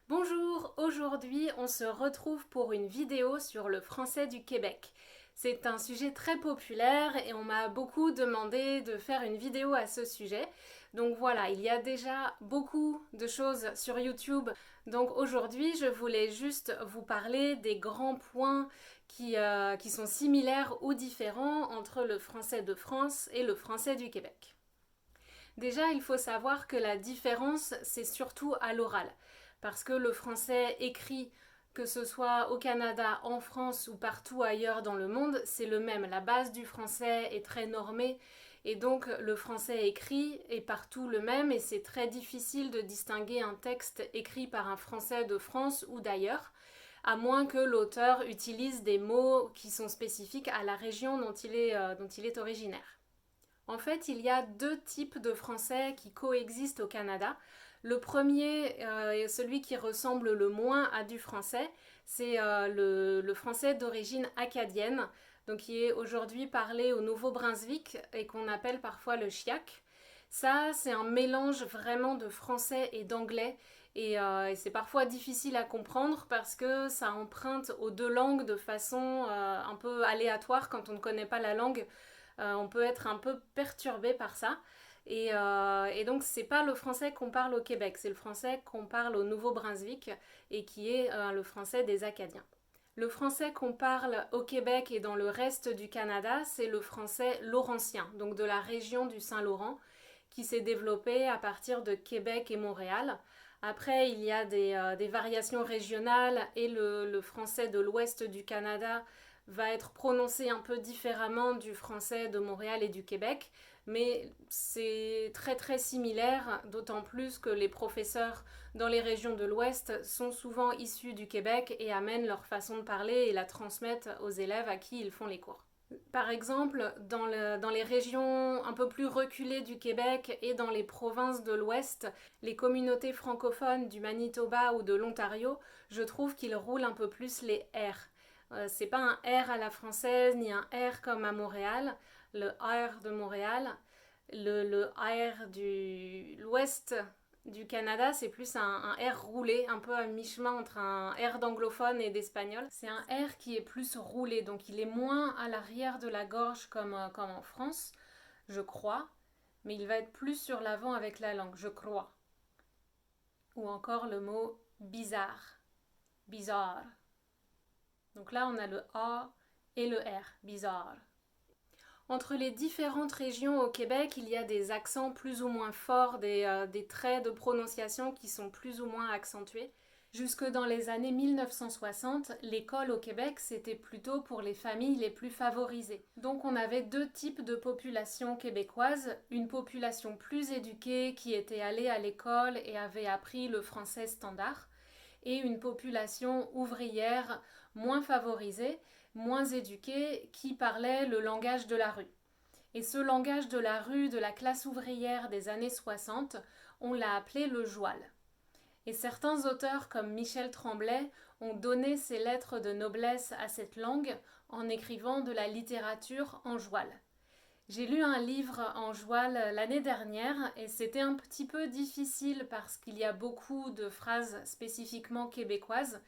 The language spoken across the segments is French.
Bonjour, aujourd'hui on se retrouve pour une vidéo sur le français du Québec. C'est un sujet très populaire et on m'a beaucoup demandé de faire une vidéo à ce sujet. Donc voilà, il y a déjà beaucoup de choses sur YouTube. Donc aujourd'hui je voulais juste vous parler des grands points qui sont similaires ou différents entre le français de France et le français du Québec. Déjà, il faut savoir que la différence, c'est surtout à l'oral. Parce que le français écrit, que ce soit au Canada, en France ou partout ailleurs dans le monde, c'est le même. La base du français est très normée et donc le français écrit est partout le même et c'est très difficile de distinguer un texte écrit par un français de France ou d'ailleurs, à moins que l'auteur utilise des mots qui sont spécifiques à la région dont il est originaire. En fait, il y a deux types de français qui coexistent au Canada. Le premier, celui qui ressemble le moins à du français, c'est le français d'origine acadienne, donc qui est aujourd'hui parlé au Nouveau-Brunswick et qu'on appelle parfois le chiac. Ça, c'est un mélange vraiment de français et d'anglais et c'est parfois difficile à comprendre parce que ça emprunte aux deux langues de façon un peu aléatoire quand on ne connaît pas la langue. On peut être un peu perturbé par ça. Et donc, c'est pas le français qu'on parle au Québec, c'est le français qu'on parle au Nouveau-Brunswick et qui est le français des Acadiens. Le français qu'on parle au Québec et dans le reste du Canada, c'est le français laurentien, donc de la région du Saint-Laurent, qui s'est développé à partir de Québec et Montréal. Après, il y a des variations régionales et le français de l'ouest du Canada va être prononcé un peu différemment du français de Montréal et du Québec, mais c'est très très similaire, d'autant plus que les professeurs dans les régions de l'Ouest sont souvent issus du Québec et amènent leur façon de parler et la transmettent aux élèves à qui ils font les cours. Par exemple, dans les régions un peu plus reculées du Québec et dans les provinces de l'Ouest, les communautés francophones du Manitoba ou de l'Ontario, je trouve qu'ils roulent un peu plus les R. C'est pas un R à la française ni un R comme à Montréal, le R de Montréal. Le R de l'ouest du Canada, c'est plus un R roulé, un peu à mi-chemin entre un R d'anglophone et d'espagnol. C'est un R qui est plus roulé, donc il est moins à l'arrière de la gorge comme en France, je crois, mais il va être plus sur l'avant avec la langue, je crois. Ou encore le mot bizarre, bizarre. Donc là, on a le A et le R, bizarre. Entre les différentes régions au Québec, il y a des accents plus ou moins forts, des traits de prononciation qui sont plus ou moins accentués. Jusque dans les années 1960, l'école au Québec, c'était plutôt pour les familles les plus favorisées. Donc on avait deux types de population québécoise, une population plus éduquée qui était allée à l'école et avait appris le français standard, et une population ouvrière moins favorisée, moins éduquée, qui parlait le langage de la rue. Et ce langage de la rue de la classe ouvrière des années 60, on l'a appelé le joual. Et certains auteurs comme Michel Tremblay ont donné ces lettres de noblesse à cette langue en écrivant de la littérature en joual. J'ai lu un livre en joual l'année dernière et c'était un petit peu difficile parce qu'il y a beaucoup de phrases spécifiquement québécoises.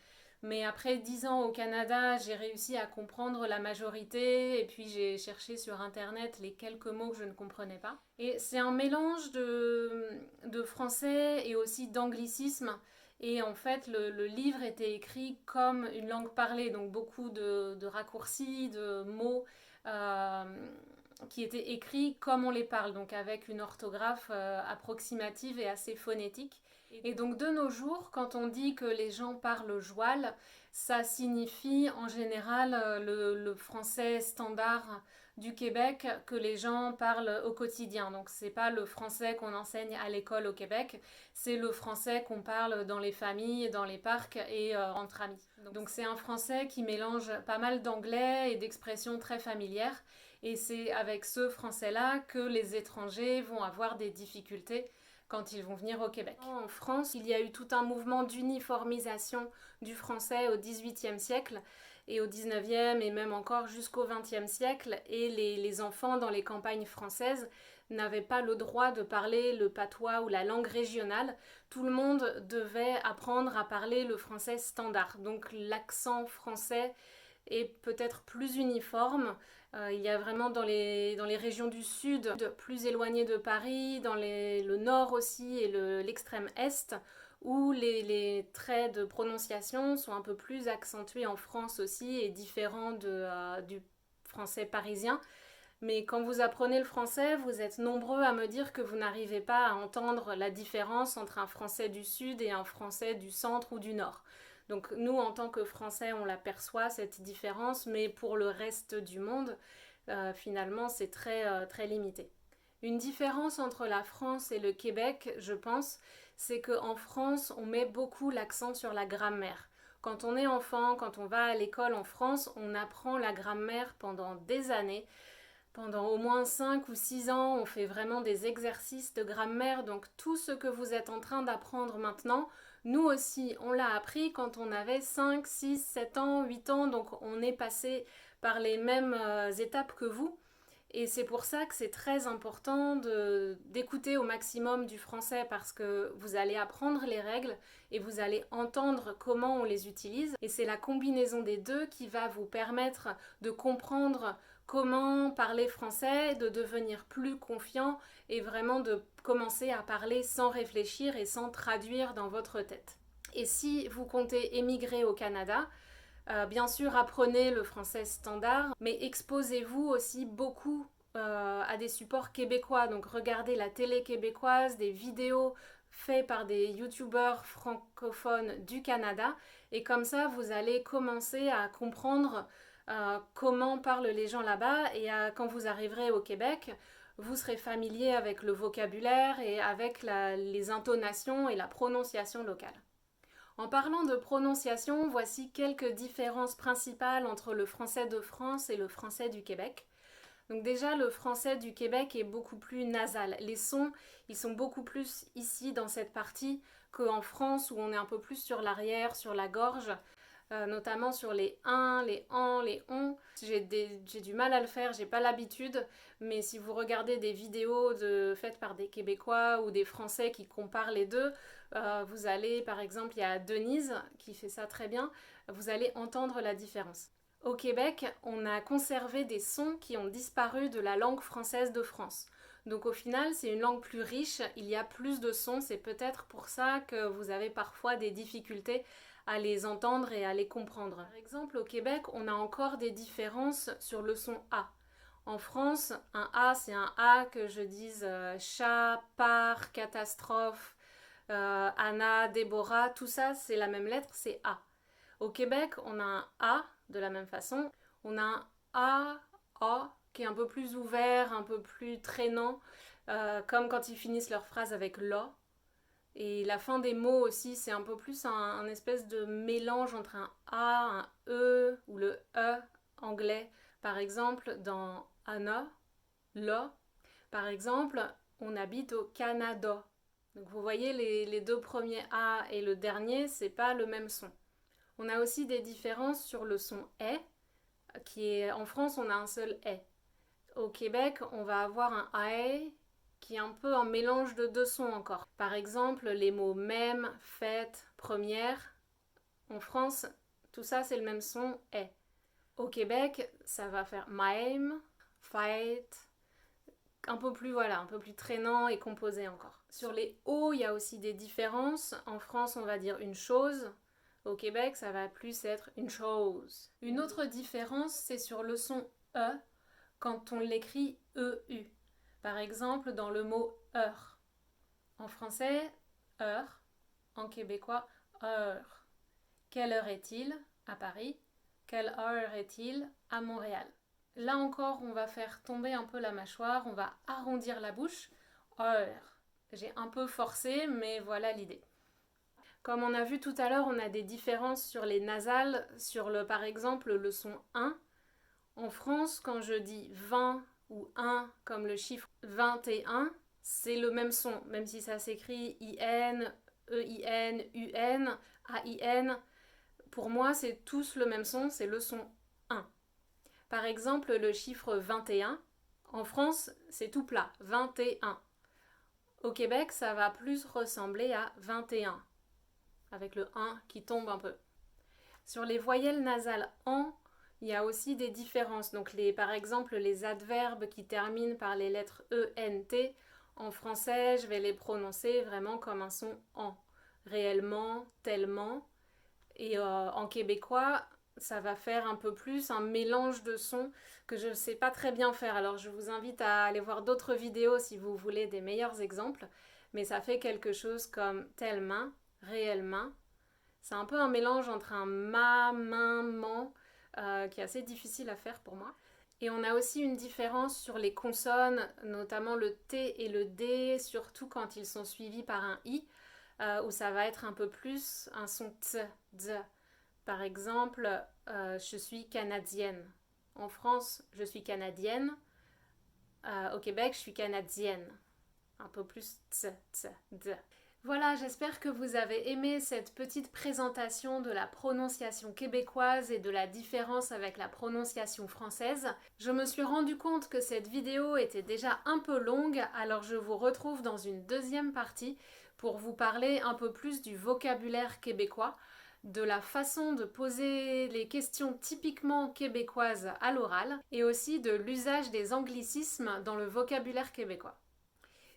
Mais après 10 ans au Canada, j'ai réussi à comprendre la majorité et puis j'ai cherché sur internet les quelques mots que je ne comprenais pas. Et c'est un mélange de français et aussi d'anglicisme. Et en fait, le livre était écrit comme une langue parlée, donc beaucoup de raccourcis, de mots qui étaient écrits comme on les parle, donc avec une orthographe approximative et assez phonétique. Et donc de nos jours, quand on dit que les gens parlent joual, ça signifie en général le français standard du Québec que les gens parlent au quotidien. Donc c'est pas le français qu'on enseigne à l'école au Québec, c'est le français qu'on parle dans les familles, dans les parcs et entre amis. Donc c'est un français qui mélange pas mal d'anglais et d'expressions très familières. Et c'est avec ce français-là que les étrangers vont avoir des difficultés quand ils vont venir au Québec. En France, il y a eu tout un mouvement d'uniformisation du français au XVIIIe siècle et au XIXe et même encore jusqu'au XXe siècle, et les enfants dans les campagnes françaises n'avaient pas le droit de parler le patois ou la langue régionale. Tout le monde devait apprendre à parler le français standard. Donc l'accent français est peut-être plus uniforme. Il y a vraiment dans les régions du sud, plus éloignées de Paris, dans le nord aussi et l'extrême est, où les traits de prononciation sont un peu plus accentués en France aussi et différents du français parisien. Mais quand vous apprenez le français, vous êtes nombreux à me dire que vous n'arrivez pas à entendre la différence entre un français du sud et un français du centre ou du nord. Donc nous, en tant que Français, on l'aperçoit, cette différence, mais pour le reste du monde, finalement, c'est très limité. Une différence entre la France et le Québec, je pense, c'est qu'en France, on met beaucoup l'accent sur la grammaire. Quand on est enfant, quand on va à l'école en France, on apprend la grammaire pendant des années. Pendant au moins 5 ou 6 ans, on fait vraiment des exercices de grammaire, donc tout ce que vous êtes en train d'apprendre maintenant, nous aussi, on l'a appris quand on avait 5, 6, 7 ans, 8 ans, donc on est passé par les mêmes étapes que vous. Et c'est pour ça que c'est très important d'écouter au maximum du français, parce que vous allez apprendre les règles et vous allez entendre comment on les utilise. Et c'est la combinaison des deux qui va vous permettre de comprendre comment parler français, de devenir plus confiant et vraiment de commencer à parler sans réfléchir et sans traduire dans votre tête. Et si vous comptez émigrer au Canada, bien sûr, apprenez le français standard, mais exposez-vous aussi beaucoup à des supports québécois. Donc regardez la télé québécoise, des vidéos faites par des youtubeurs francophones du Canada, et comme ça, vous allez commencer à comprendre comment parlent les gens là-bas, et quand vous arriverez au Québec, vous serez familier avec le vocabulaire et avec les intonations et la prononciation locale. En parlant de prononciation, voici quelques différences principales entre le français de France et le français du Québec. Donc déjà, le français du Québec est beaucoup plus nasal. Les sons, ils sont beaucoup plus ici dans cette partie qu'en France, où on est un peu plus sur l'arrière, sur la gorge, notamment sur les uns, les en, les on. J'ai du mal à le faire, j'ai pas l'habitude, mais si vous regardez des vidéos faites par des Québécois ou des Français qui comparent les deux, vous allez, par exemple, il y a Denise qui fait ça très bien, vous allez entendre la différence. Au Québec, on a conservé des sons qui ont disparu de la langue française de France. Donc au final, c'est une langue plus riche, il y a plus de sons, c'est peut-être pour ça que vous avez parfois des difficultés à les entendre et à les comprendre. Par exemple, au Québec, on a encore des différences sur le son A. En France, un A, c'est un A que je dise chat, part, catastrophe, Anna, Déborah, tout ça, c'est la même lettre, c'est A. Au Québec, on a un A de la même façon. On a un A qui est un peu plus ouvert, un peu plus traînant, comme quand ils finissent leur phrase avec la. Et la fin des mots aussi, c'est un peu plus un espèce de mélange entre un A, un E ou le E anglais. Par exemple, dans Anna, là, par exemple, on habite au Canada. Donc vous voyez, les deux premiers A et le dernier, c'est pas le même son. On a aussi des différences sur le son est, en France, on a un seul est. Au Québec, on va avoir un ae qui est un peu un mélange de deux sons encore. Par exemple, les mots même, fête, première. En France, tout ça, c'est le même son est. Au Québec, ça va faire même, fête, un peu plus traînant et composé encore. Sur les O, il y a aussi des différences. En France, on va dire une chose. Au Québec, ça va plus être une chose. Une autre différence, c'est sur le son E quand on l'écrit EU. Par exemple, dans le mot heure. En français, heure. En québécois, heure. Quelle heure est-il à Paris? Quelle heure est-il à Montréal? Là encore, on va faire tomber un peu la mâchoire, on va arrondir la bouche. Heure. J'ai un peu forcé, mais voilà l'idée. Comme on a vu tout à l'heure, on a des différences sur les nasales, par exemple le son 1. En France, quand je dis 20 ou 1 comme le chiffre 21, c'est le même son, même si ça s'écrit I-N, E-I-N, U-N, A-I-N. Pour moi, c'est tous le même son, c'est le son 1. Par exemple, le chiffre 21, en France, c'est tout plat, 21. Au Québec, ça va plus ressembler à 21, avec le 1 qui tombe un peu. Sur les voyelles nasales en, il y a aussi des différences. Donc par exemple, les adverbes qui terminent par les lettres E, N, T, en français, je vais les prononcer vraiment comme un son en. Réellement, tellement. Et en québécois, ça va faire un peu plus un mélange de sons que je ne sais pas très bien faire. Alors je vous invite à aller voir d'autres vidéos si vous voulez des meilleurs exemples. Mais ça fait quelque chose comme tellement, réellement. C'est un peu un mélange entre un ma, main, man, qui est assez difficile à faire pour moi. Et on a aussi une différence sur les consonnes, notamment le T et le D, surtout quand ils sont suivis par un I, où ça va être un peu plus un son T, D. Par exemple, je suis canadienne. En France, je suis canadienne. Au Québec, je suis canadienne. Un peu plus T, T, D. Voilà, j'espère que vous avez aimé cette petite présentation de la prononciation québécoise et de la différence avec la prononciation française. Je me suis rendu compte que cette vidéo était déjà un peu longue, alors je vous retrouve dans une deuxième partie pour vous parler un peu plus du vocabulaire québécois, de la façon de poser les questions typiquement québécoises à l'oral et aussi de l'usage des anglicismes dans le vocabulaire québécois.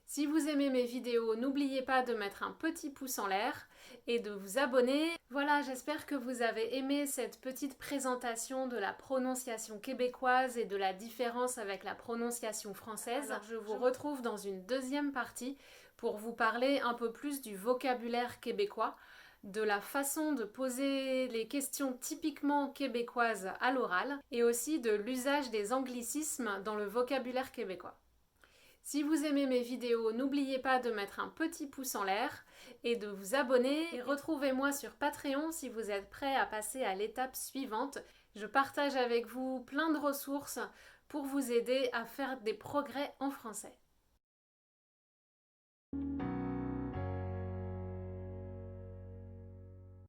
Si vous aimez mes vidéos, n'oubliez pas de mettre un petit pouce en l'air et de vous abonner. Voilà, j'espère que vous avez aimé cette petite présentation de la prononciation québécoise et de la différence avec la prononciation française. Alors, je vous retrouve dans une deuxième partie pour vous parler un peu plus du vocabulaire québécois, de la façon de poser les questions typiquement québécoises à l'oral et aussi de l'usage des anglicismes dans le vocabulaire québécois. Si vous aimez mes vidéos, n'oubliez pas de mettre un petit pouce en l'air et de vous abonner. Et retrouvez-moi sur Patreon si vous êtes prêt à passer à l'étape suivante. Je partage avec vous plein de ressources pour vous aider à faire des progrès en français.